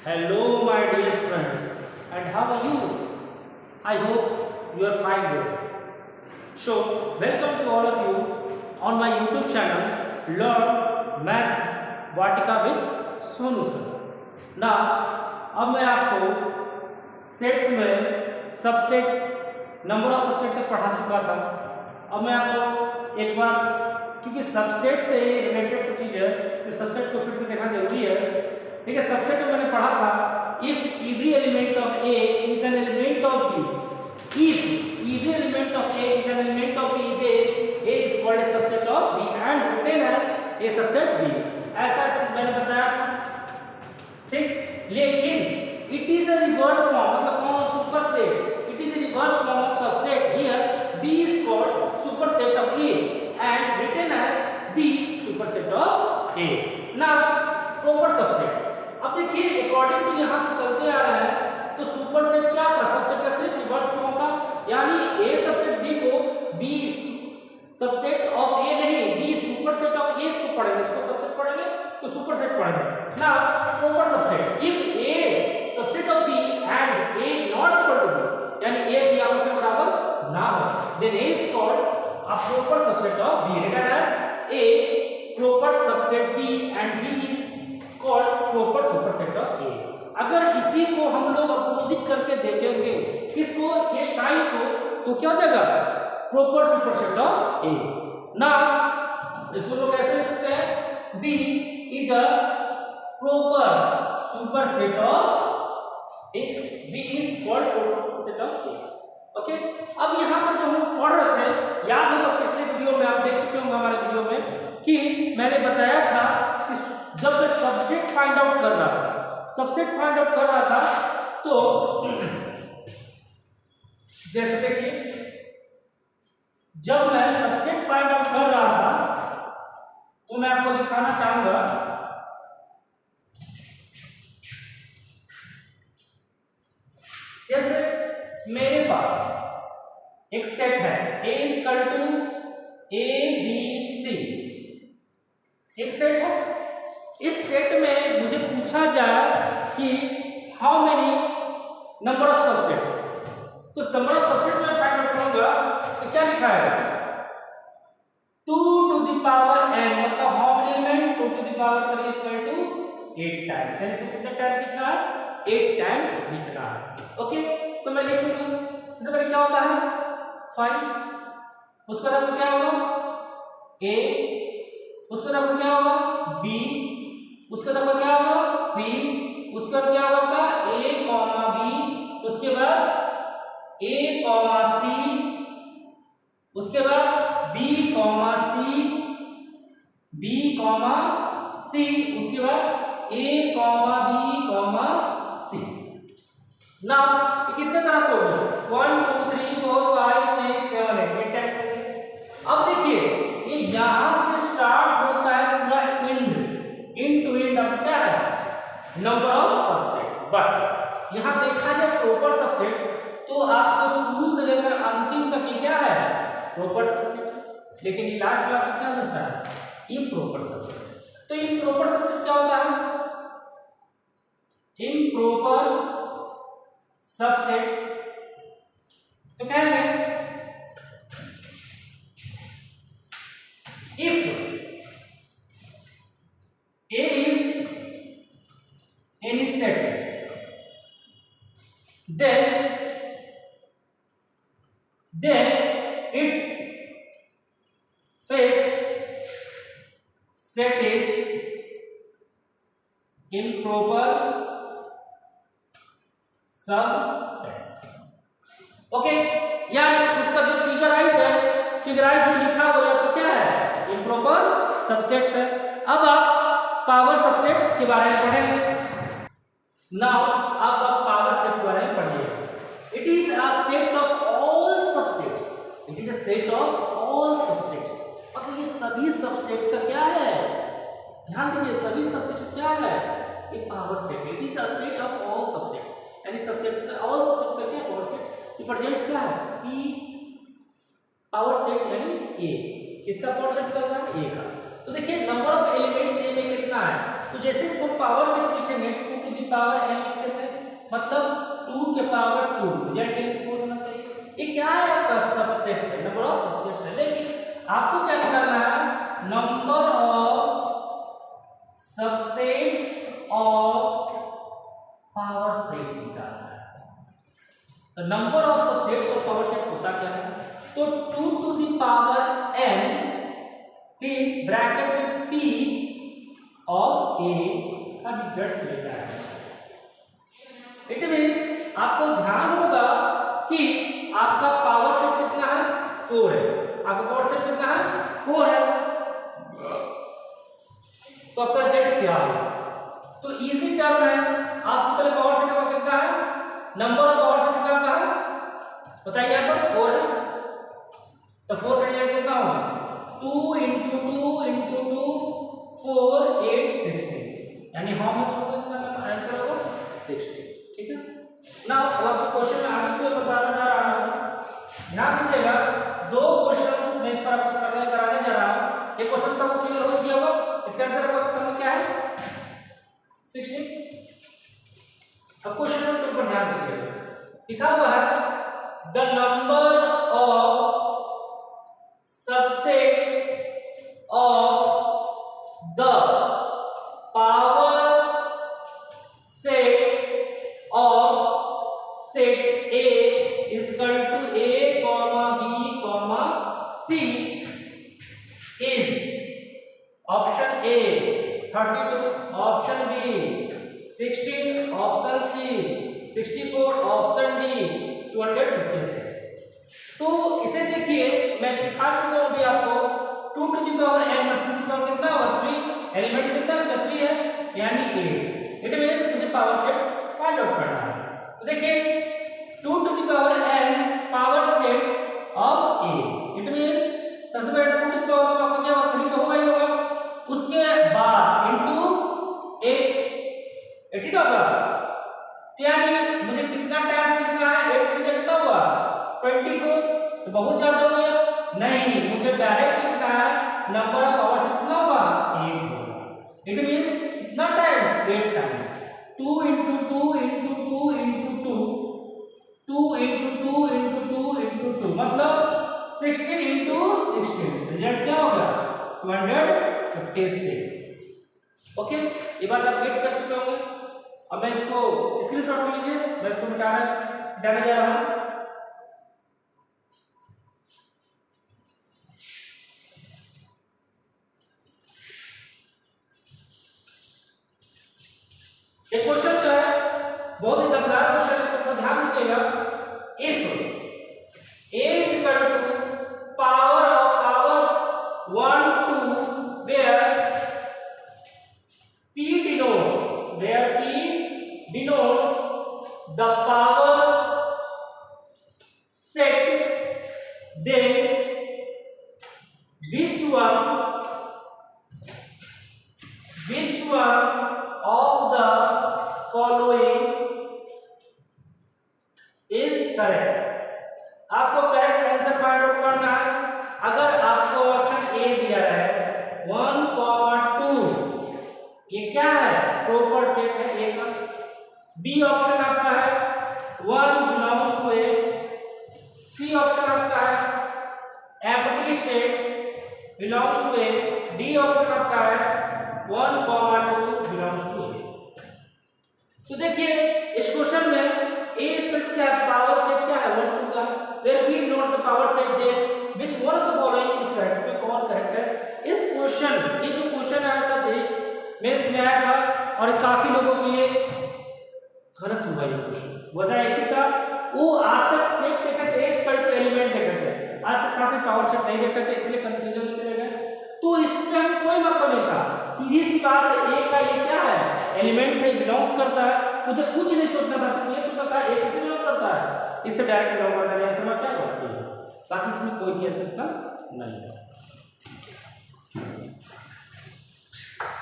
Hello, my dear students, and how are you? I hope you are fine there. So, welcome to all of you on my YouTube channel, Learn Maths Vatika with Sonu sir. Now, अब मैं आपको sets में subset number of subset तक पढ़ा चुका था। अब मैं आपको एक बार, क्योंकि सबसेट से रिलेटेड कुछ चीज़ है तो सबसेट को फिर से देखना जरूरी है। ठीक है, सबसेट में मैंने पढ़ा था if every element of A is an element of B, if every element of A is an element of B, then A is called a subset of B and written as A subset B. ऐसा मैंने बताया था। ठीक, लेकिन it is a reverse form, मतलब कौन superset, it is a reverse form of subset. Here B is called superset of A and written as B superset of A. Now proper subset, अब देखिए अकॉर्डिंग टू यहां से चलते आ रहे हैं तो सुपरसेट क्या था, सबसेट का सिर्फ रिवर्स फॉर्म था, यानी ए सबसेट बी को बी सबसेट ऑफ ए नहीं, बी सुपरसेट ऑफ ए इसको पढ़ेंगे, इसको सबसेट पढ़ेंगे तो सुपरसेट पढ़ेंगे। Now proper subset, if A subset of B and A not equal to B, यानी ए बी आपस में बराबर ना हो, then A is called a proper subset of B, written as A proper subset B and B is called proper superset of A. अगर इसी को हम लोग अपोजिट करके देखेंगे, किसको, ये साइन को, तो क्या हो जाएगा, proper superset of A. Now इसको लोग कैसे लिख सकते हैं, B is a proper superset of A, B is called proper superset of A. Okay, अब यहां पर जो हम लोग पढ़ रहे थे, याद होगा पिछले वीडियो में आप देख चुके होंगे हमारे वीडियो में कि मैंने बताया था कि जब मैं सबसेट फाइंड आउट कर रहा था, सबसेट फाइंड आउट कर रहा था तो जैसे देखिए, जब मैं सबसेट फाइंड आउट कर रहा था तो मैं आपको दिखाना चाहूंगा, जैसे मेरे पास एक सेट है A equal to A B C, एक सेट है। इस सेट में मुझे पूछा जाए कि how many number of subsets, तो नंबर ऑफ सबसेट में फाइंड आउट करूंगा तो क्या लिखा है, 2 टू द पावर n, मतलब how many element, 2 to the power 3 equal to 8 times, यानी इसको कितने टाइम्स लिखना है, 8 टाइम्स लिखना है। ओके, तो मैं लिख लूंगा, सबसे पहले क्या होता है 5, उसके बाद क्या होगा a, उसके बाद क्या होगा b, उसके बाद क्या होगा c, उसके बाद क्या होगा a कॉमा b, उसके बाद a कॉमा c, उसके बाद b comma c, b comma c, उसके बाद a comma b comma c। ना ये कितने तरह से हो गए, 1 2 3 4 5 6 7 8 टाइम्स हो गए। अब देखिए ये यहां से स्टार्ट होता है पूरा एंड टू एंड, अब क्या है नंबर ऑफ सबसेट, बट यहां देखा जाए प्रॉपर सबसेट तो आपको शुरू से लेकर अंतिम तक ये क्या है प्रॉपर सबसेट, लेकिन ये लास्ट में आपको क्या होता है इम्प्रॉपर सबसेट। तो इम्प्रॉपर सबसेट क्या होता है, इम्प्रॉपर सबसेट तो क्या है, if A is any set, then its face set is improper subset. Okay, यानी उसका जो फिगराइट है, फिगराइट जो लिखा हुआ है तो क्या है इम्प्रॉपर सबसेट है। अब आप पावर सबसेट के बारे में पढ़ेंगे। नाउ अब आप पावर सेट के बारे में पढ़िए। It is a set of all subsets, it is a set of all subsets, मतलब ये सभी सबसेट्स का क्या है, ध्यान दीजिए सभी सबसेट्स क्या है एक power set. It is a set of all subsets, यानी सबसेट्स का ऑल सबसेट्स का क्या पावर सेट रिप्रेजेंट्स क्या है ई पावर सेट, यानी ए, किसका पावर सेट कर रहा है ए का। तो देखिए नंबर ऑफ एलिमेंट्स ए में कितना है, तो जैसे इसको पावर सेट लिखेंगे 2 टू द पावर n लिखते थे, मतलब 2 के पावर 2, रिजल्ट यानी 4 होना चाहिए। ये क्या है आपका सबसेट है, नंबर ऑफ सबसेट है, लेकिन आपको क्या निकालना है, number of subsets of power set निकालना है। तो number of subsets of power set होता क्या है, तो 2 टू द पावर n फिर ब्रैकेट में p ऑफ a का रिजल्ट लेना है। इट मींस आपको ध्यान होगा कि आपका पावर सेट कितना है, 4 है, आपका पावर सेट कितना है, 4 है, तो आपका z क्या होगा, तो इजी टर्म है। आपसे पहले पावर सेट का कितना है, नंबर ऑफ पावर सेट कितना का है बताइए, आपका 4 है, तो 4 का रिजल्ट कितना होगा, 2 into 2 into 2 4 8 16, यानी हाउ मच होगा इसका आंसर होगा 60। ठीक है ना। अब आपको क्वेश्चन में आगे क्यों बताना जा रहा हूं, ध्यान दीजिएगा, दो क्वेश्चंस मैं इस पर आपको कराने जा रहा हूं। एक क्वेश्चन का क्लियर हो गया होगा, इसका आंसर आपका समझ क्या है 60। अब क्वेश्चन नंबर 2 पर ध्यान दीजिएगा, लिखा हुआ है the number of subsets of the power set of set A is equal to A, B, C is option A 32, option B 16, option C 64, option D 256। तो इसे देखिए, मैं सिखा चुका हूं अभी आपको 2 to the power n, 2 to the power कितना होगा 3, एलिमेंट कितना है 3 है, यानी 8। इट मींस मुझे पावर सेट फाइंड आउट करना है। तो देखिए 2 to the power n power set of a, it means सबसे पहले 2 टू द पावर का क्या होगा 3 तो होगा ही होगा, उसके बाद इनटू 8 80 होगा, तो यानी मुझे कितना टाइम्स लिखना है, 8 3 कितना हुआ 24, तो बहुत ज्यादा हो गया, नहीं मुझे डायरेक्ट लिखना है नंबर ऑफ पावर सेट कितना होगा 8 होगा। इट मींस कितना times 8 times, 2 into 2 into 2 into 2 2 into 2 into 2 into 2 मतलब 16 into 16, रिजल्ट क्या होगा 256। ओके, ये बात आप गेट कर चुके होंगे। अब मैं इसको स्क्रीनशॉट ले लीजिए, मैं इसको मिटाने जा रहा हूं। एक क्वेश्चन जो है बहुत ही दमदार क्वेश्चन है, तो ध्यान दीजिएगा, if a is equal to power of power 1 2 where p denotes the power set, then which one of the following is correct। आपको करेक्ट आंसर फाइंड आउट करना है। अगर आपको ऑप्शन ए दिया है 1,2, ये क्या है प्रॉपर सेट है ए का। बी ऑप्शन आपका है 1 belongs to A, C option आपका है empty set belongs to A, D option आपका है 1,2 बिलोंग्स टू ए। तो देखिए इस क्वेश्चन में ए इक्वल क्या है, पावर सेट क्या है 1 2 का, where we note the power set there which one of the following is correct, तो कौन करेक्ट है। इस क्वेश्चन, ये जो क्वेश्चन आया था जी मेंस में आया था और काफी लोगों के लिए गलत हुआ ये क्वेश्चन। वजह एक ही था, वो आज तक सेट देखते थे इक्वल टू एलिमेंट देखते थे, आज तक साथ में पावर सेट नहीं देखते थे, इसलिए कंफ्यूजन में चले गए। तो इसमें कोई मतलब नहीं था, सीधी सी बात है, ए का ये क्या है एलिमेंट है, बिलोंग्स करता है, मुझे कुछ नहीं सोचना था, सिर्फ ये सोचना था ए किससे बिलोंग करता है, इससे डायरेक्ट बिलोंग करता है, आंसर क्या करती है, बाकी इसमें कोई भी आंसर इसका नहीं है।